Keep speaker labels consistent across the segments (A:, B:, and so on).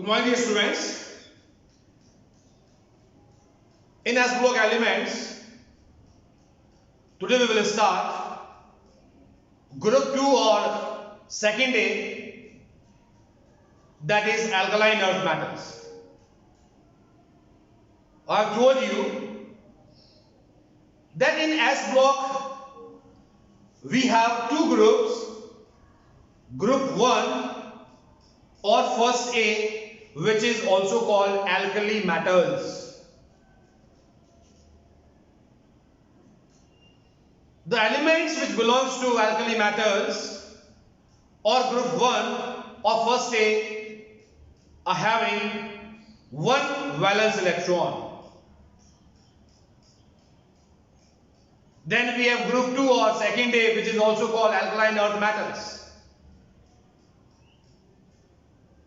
A: Good morning, dear students. In S block elements, today we will start group 2 or second A, that is alkaline earth metals. I have told you that in S block we have two groups, group 1 or first A, which is also called alkali metals. The elements which belongs to alkali metals or group 1 or first A are having one valence electron. Then we have group 2 or second A, which is also called alkaline earth metals.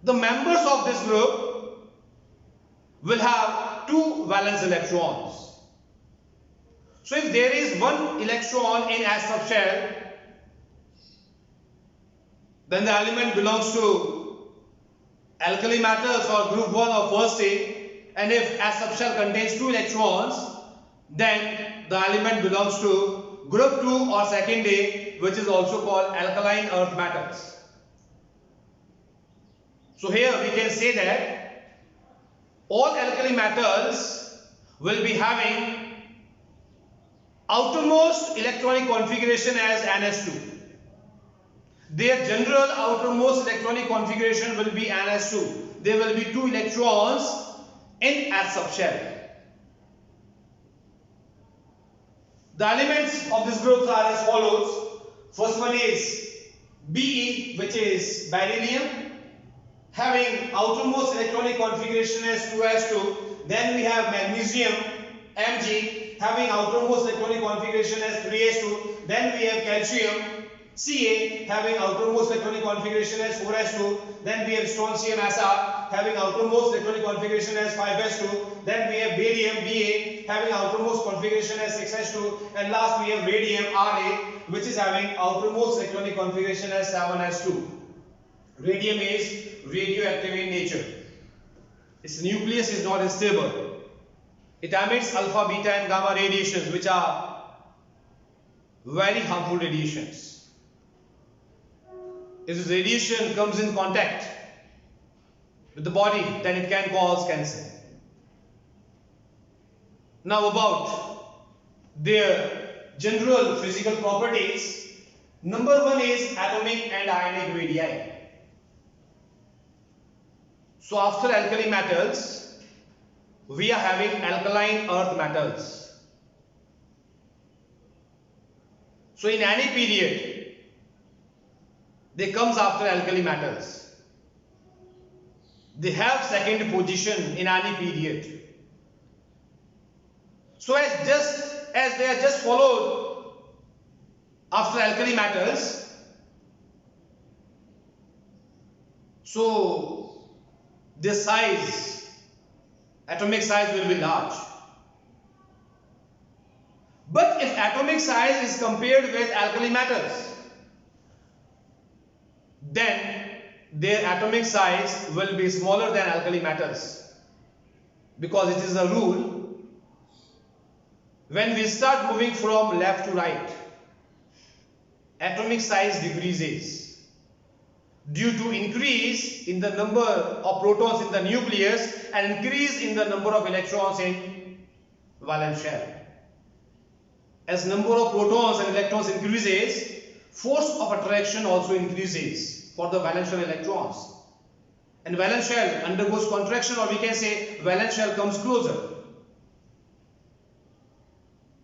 A: The members of this group will have two valence electrons. So if there is one electron in S subshell, then the element belongs to alkali metals or group 1 or first A, and if S subshell contains two electrons, then the element belongs to group 2 or second A, which is also called alkaline earth metals. So here we can say that all alkali metals will be having outermost electronic configuration as NS2. Their general outermost electronic configuration will be NS2. There will be two electrons in S subshell. The elements of this group are as follows. First one is Be, which is beryllium, having outermost electronic configuration as 2s2. Then we have magnesium, Mg, having outermost electronic configuration as 3s2. Then we have calcium, Ca, having outermost electronic configuration as 4s2. Then we have strontium, Sr, having outermost electronic configuration as 5s2. Then we have barium, Ba, having outermost configuration as 6s2. And last we have radium, Ra, which is having outermost electronic configuration as 7s2. Radium is radioactive in nature. Its nucleus is not stable. It emits alpha, beta and gamma radiations, which are very harmful radiations. If this radiation comes in contact with the body, then it can cause cancer. Now about their general physical properties. Number 1 is atomic and ionic radii. So after alkali metals, we are having alkaline earth metals. So in any period, they comes after alkali metals. They have second position in any period. So as they are just followed after alkali metals, so their size, atomic size will be large. But if atomic size is compared with alkali metals, then their atomic size will be smaller than alkali metals, because it is a rule. When we start moving from left to right, atomic size decreases due to increase in the number of protons in the nucleus and increase in the number of electrons in valence shell. As number of protons and electrons increases, force of attraction also increases for the valence shell electrons, and valence shell undergoes contraction, or we can say valence shell comes closer.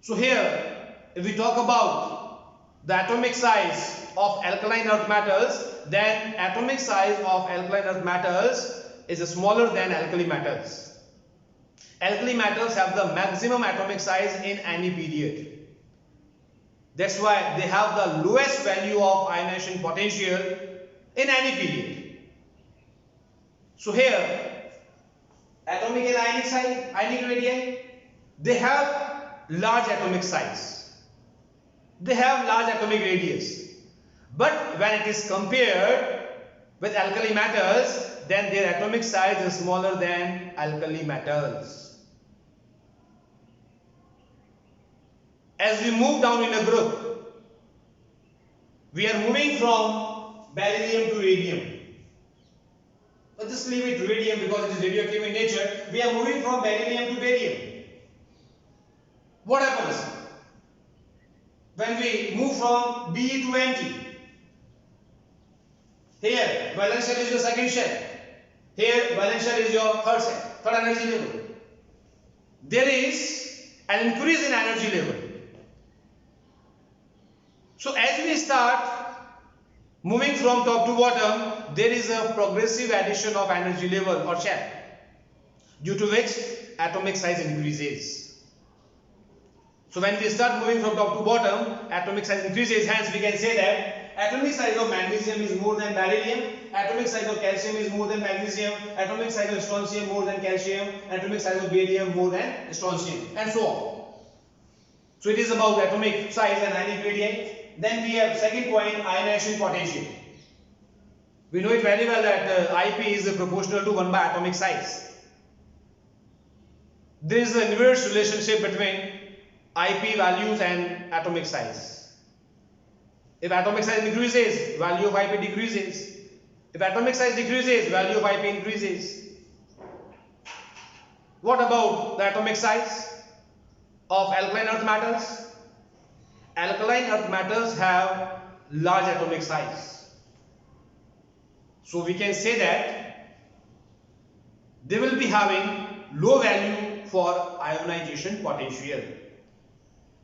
A: So here, if we talk about the atomic size of alkaline earth metals, then atomic size of alkaline earth metals is smaller than alkali metals. Alkali metals have the maximum atomic size in any period. That's why they have the lowest value of ionization potential in any period. So here, atomic and ionic size, ionic radii, they have large atomic size. They have large atomic radius. But when it is compared with alkali metals, then their atomic size is smaller than alkali metals. As we move down in a group, we are moving from beryllium to radium. But just leave it radium because it is radioactive in nature. We are moving from beryllium to barium. What happens when we move from Be to Mt? Here, valence shell is your second shell. Here, valence shell is your third shell, third energy level. There is an increase in energy level. So as we start moving from top to bottom, there is a progressive addition of energy level or shell, due to which atomic size increases. So when we start moving from top to bottom, atomic size increases. Hence we can say that atomic size of magnesium is more than beryllium, atomic size of calcium is more than magnesium, atomic size of strontium more than calcium, atomic size of barium more than strontium, and so on. So it is about atomic size and ionic gradient. Then we have second point, ionization potential. We know it very well that IP is proportional to 1 by atomic size. There is an inverse relationship between IP values and atomic size. If atomic size increases, value of IP decreases. If atomic size decreases, value of IP increases. What about the atomic size of alkaline earth metals? Alkaline earth metals have large atomic size. So we can say that they will be having low value for ionization potential.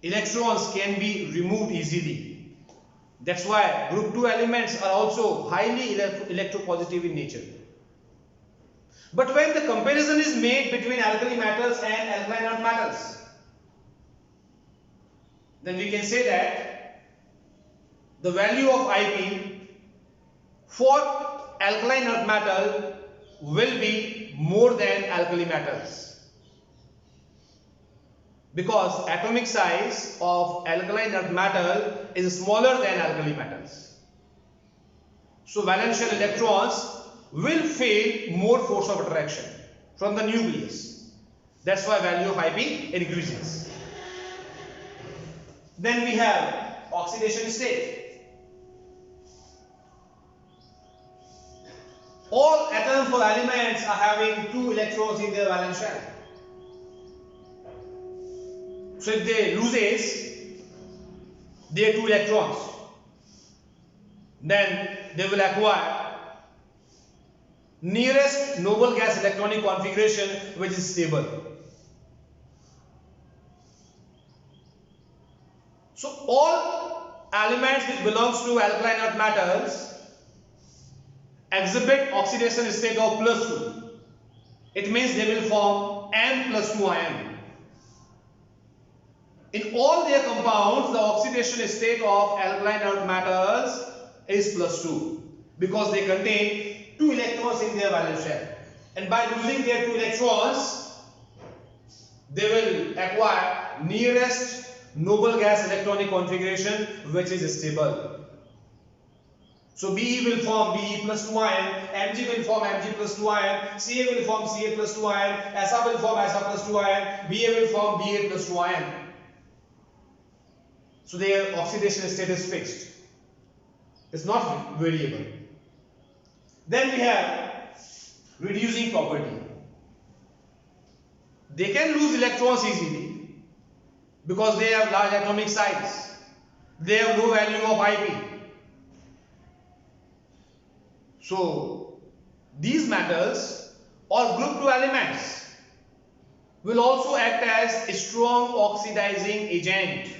A: Electrons can be removed easily. That's why group 2 elements are also highly electropositive in nature. But when the comparison is made between alkali metals and alkaline earth metals, then we can say that the value of IP for alkaline earth metal will be more than alkali metals, because atomic size of alkaline earth metal is smaller than alkali metals. So valence shell electrons will feel more force of attraction from the nucleus. That's why value of IP increases. Then we have oxidation state. All atoms or elements are having 2 electrons in their valence shell. So if they loses their 2 electrons, then they will acquire nearest noble gas electronic configuration which is stable. So all elements which belongs to alkaline earth metals exhibit oxidation state of +2. It means they will form N+2 ion. In all their compounds, the oxidation state of alkaline earth metals is +2 because they contain 2 electrons in their valence shell. And by losing their 2 electrons, they will acquire nearest noble gas electronic configuration which is stable. So Be will form Be+2 ion, Mg will form Mg+2 ion, Ca will form Ca+2 ion, Sa will form Sa+2 ion, Ba will form Ba+2 ion. So their oxidation state is fixed. It's not variable. Then we have reducing property. They can lose electrons easily because they have large atomic size. They have low value of IP. So these metals or group 2 elements will also act as a strong oxidizing agent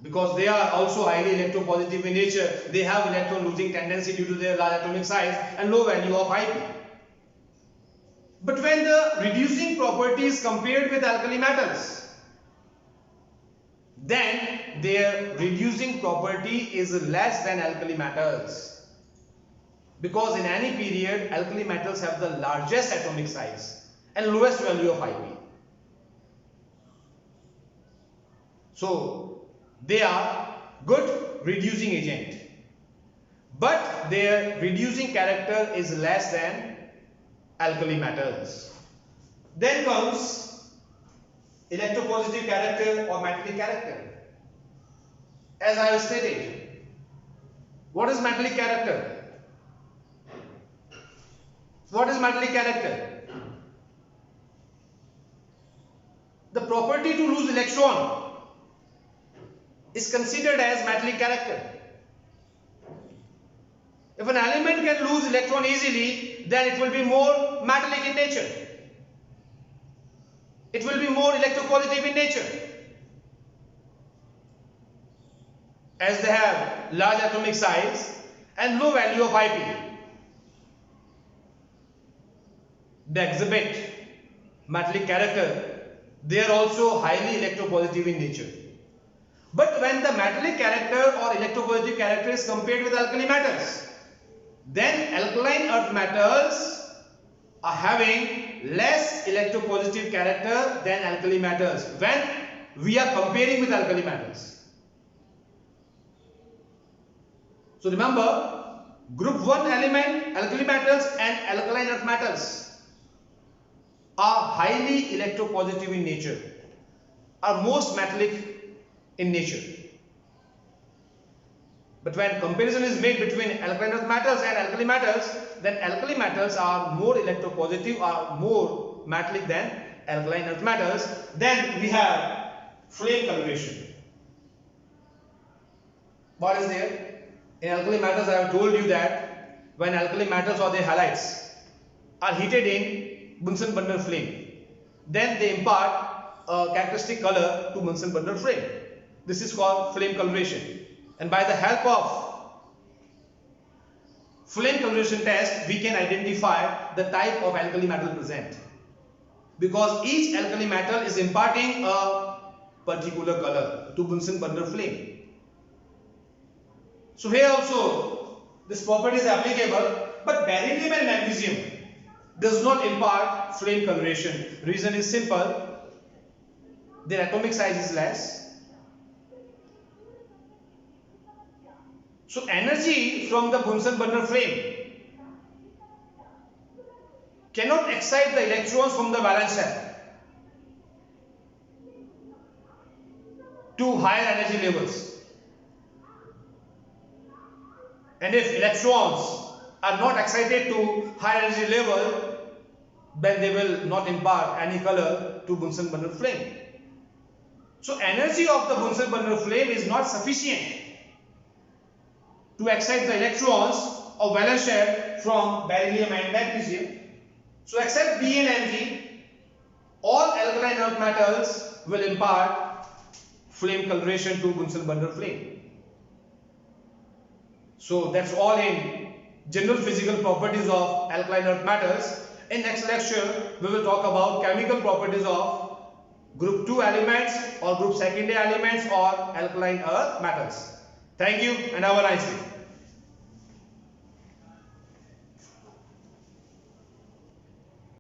A: because they are also highly electropositive in nature. They have electron losing tendency due to their large atomic size and low value of IP. But when the reducing property is compared with alkali metals, then their reducing property is less than alkali metals, because in any period alkali metals have the largest atomic size and lowest value of IP. So they are good reducing agent. but their reducing character is less than alkali metals. Then comes electropositive character or metallic character. As I have stated, what is metallic character? What is metallic character? The property to lose electron is considered as metallic character. If an element can lose electron easily, then it will be more metallic in nature. It will be more electropositive in nature, as they have large atomic size and low value of IP. They exhibit metallic character. They are also highly electropositive in nature. But when the metallic character or electropositive character is compared with alkali metals, then alkaline earth metals are having less electropositive character than alkali metals when we are comparing with alkali metals. So remember, group 1 element, alkali metals and alkaline earth metals are highly electropositive in nature, are most metallic in nature. But when comparison is made between alkaline earth metals and alkali metals, then alkali metals are more electropositive, are more metallic than alkaline earth metals. Then we have flame coloration. What is there? In alkali metals, I have told you that when alkali metals or their halides are heated in Bunsen-Burner flame, then they impart a characteristic color to Bunsen-Burner flame. This is called flame coloration. And by the help of flame coloration test, we can identify the type of alkali metal present, because each alkali metal is imparting a particular color to Bunsen-Burner flame. So here also this property is applicable, but beryllium and magnesium does not impart flame coloration. Reason is simple, their atomic size is less. So energy from the Bunsen-Burner flame cannot excite the electrons from the valence shell to higher energy levels. And if electrons are not excited to higher energy level, then they will not impart any color to Bunsen-Burner flame. So energy of the Bunsen-Burner flame is not sufficient to excite the electrons of valence shell from beryllium and magnesium. So except B and Mg, all alkaline earth metals will impart flame coloration to Bunsen-Burner flame. So that's all in general physical properties of alkaline earth metals. In next lecture, we will talk about chemical properties of group 2 elements or group secondary elements or alkaline earth metals. Thank you and have a nice day.